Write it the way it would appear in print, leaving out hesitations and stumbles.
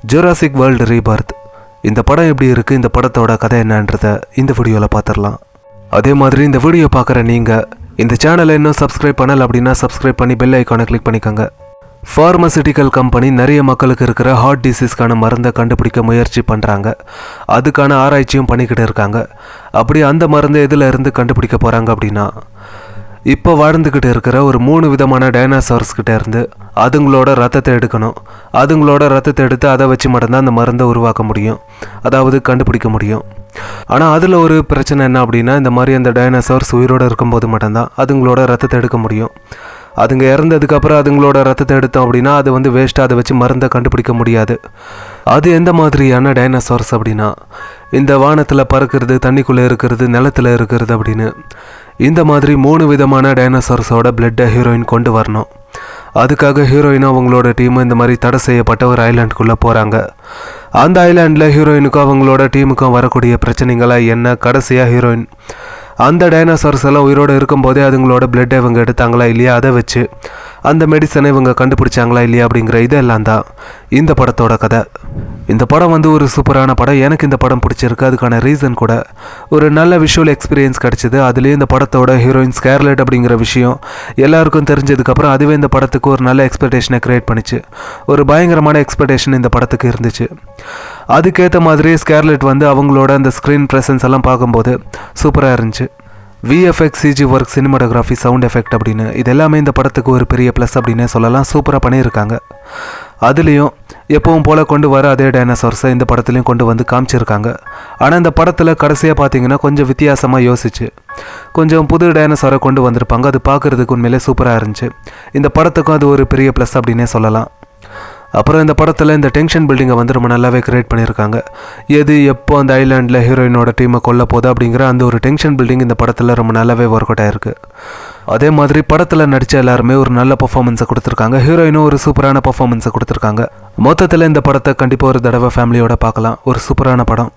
Jurassic world Rebirth. இந்த படம் எப்படி இருக்குது, இந்த படத்தோட கதை என்னன்றதை இந்த வீடியோவில் பார்த்துடலாம். அதே மாதிரி இந்த வீடியோ பார்க்குற நீங்கள் இந்த சேனலை இன்னும் சப்ஸ்கிரைப் பண்ணலை அப்படின்னா சப்ஸ்கிரைப் பண்ணி பெல் ஐக்கானை கிளிக் பண்ணிக்கோங்க. ஃபார்மசிட்டிக்கல் கம்பெனி நிறைய மக்களுக்கு இருக்கிற ஹார்ட் டிசீஸ்க்கான மருந்தை கண்டுபிடிக்க முயற்சி பண்ணுறாங்க. அதுக்கான ஆராய்ச்சியும் பண்ணிக்கிட்டு இருக்காங்க. அப்படி அந்த மருந்தை எதில் இருந்து கண்டுபிடிக்க போகிறாங்க அப்படின்னா, இப்போ வாழ்ந்துக்கிட்டு இருக்கிற ஒரு 3 விதமான டைனாசோர்ஸ் கிட்டே இருந்து அதுங்களோட ரத்தத்தை எடுக்கணும். அதுங்களோட ரத்தத்தை எடுத்து அதை வச்சு மட்டும்தான் அந்த மருந்தை உருவாக்க முடியும், அதாவது கண்டுபிடிக்க முடியும். ஆனால் அதில் ஒரு பிரச்சனை என்ன அப்படின்னா, இந்த மாதிரி அந்த டைனாசோர்ஸ் உயிரோடு இருக்கும்போது மட்டும்தான் அதுங்களோட ரத்தத்தை எடுக்க முடியும். அதுங்க இறந்ததுக்கப்புறம் அதுங்களோட ரத்தத்தை எடுத்தோம் அப்படின்னா அது வேஸ்ட்டாக, அதை வச்சு மருந்தை கண்டுபிடிக்க முடியாது. அது எந்த மாதிரியான டைனாசோர்ஸ் அப்படின்னா, இந்த வானத்தில் பறக்கிறது, தண்ணிக்குள்ளே இருக்கிறது, நிலத்தில் இருக்கிறது அப்படின்னு இந்த மாதிரி 3 விதமான டைனாசோர்ஸோட பிளட்டை ஹீரோயின் கொண்டு வரணும். அதுக்காக ஹீரோயினும் அவங்களோட டீமும் இந்த மாதிரி தடை செய்யப்பட்ட ஒரு ஐலாண்டுக்குள்ளே போகிறாங்க. அந்த ஐலாண்டில் ஹீரோயினுக்கும் அவங்களோட டீமுக்கும் வரக்கூடிய பிரச்சனைகளாக என்ன, கடைசியாக ஹீரோயின் அந்த டைனாசோர்ஸ் எல்லாம் உயிரோடு இருக்கும்போதே அதுங்களோட பிளட்டை இவங்க எடுத்தாங்களா இல்லையா, அதை வச்சு அந்த மெடிசனை இவங்க கண்டுபிடிச்சாங்களா இல்லையா அப்படிங்கிற இதெல்லாம் தான் இந்த படத்தோட கதை. இந்த படம் ஒரு சூப்பரான படம். எனக்கு இந்த படம் பிடிச்சிருக்கு. அதுக்கான ரீசன் கூட ஒரு நல்ல விஷுவல் எக்ஸ்பீரியன்ஸ் கிடச்சிது. அதுலேயும் இந்த படத்தோட ஹீரோயின் ஸ்கார்லெட் அப்படிங்கிற விஷயம் எல்லாருக்கும் தெரிஞ்சதுக்கப்புறம் அதுவே இந்த படத்துக்கு ஒரு நல்ல எக்ஸ்பெக்டேஷனை க்ரியேட் பண்ணிச்சு. ஒரு பயங்கரமான எக்ஸ்பெக்டேஷன் இந்த படத்துக்கு இருந்துச்சு. அதுக்கேற்ற மாதிரி ஸ்கார்லெட் அவங்களோட அந்த ஸ்க்ரீன் ப்ரெசன்ஸ் எல்லாம் பார்க்கும்போது சூப்பராக இருந்துச்சு. VFX, CG work, cinematography, sound effect அப்படின்னு இது எல்லாமே இந்த படத்துக்கு ஒரு பெரிய ப்ளஸ் அப்படின்னே சொல்லலாம். சூப்பராக பண்ணியிருக்காங்க. அதுலேயும் எப்பவும் போல் கொண்டு வர அதே டைனாசோர்ஸை இந்த படத்துலையும் கொண்டு காமிச்சிருக்காங்க. ஆனால் இந்த படத்தில் கடைசியாக பார்த்தீங்கன்னா கொஞ்சம் வித்தியாசமாக யோசிச்சு கொஞ்சம் புது டைனாசோரை கொண்டு வந்திருப்பாங்க. அது பார்க்குறதுக்கு உண்மையிலே சூப்பராக இருந்துச்சு. இந்த படத்துக்கும் அது ஒரு பெரிய ப்ளஸ் அப்படின்னே சொல்லலாம். அப்புறம் இந்த படத்தில் இந்த டென்ஷன் பில்டிங்கை ரொம்ப நல்லாவே கிரியேட் பண்ணியிருக்காங்க. எது எப்போ அந்த ஐலாண்டில் ஹீரோயினோட டீமை கொல்ல போகுது அப்படிங்கிற அந்த ஒரு டென்ஷன் பில்டிங் இந்த படத்தில் ரொம்ப நல்லாவே ஒர்க் அவுட் ஆயிருக்கு. அதே மாதிரி படத்தில் நடித்த எல்லாருமே ஒரு நல்ல பர்ஃபார்மன்ஸை கொடுத்துருக்காங்க. ஹீரோயினும் ஒரு சூப்பரான பர்ஃபார்மன்ஸை கொடுத்துருக்காங்க. மொத்தத்தில் இந்த படத்தை கண்டிப்பாக ஒரு தடவை ஃபேமிலியோட பார்க்கலாம். ஒரு சூப்பரான படம்.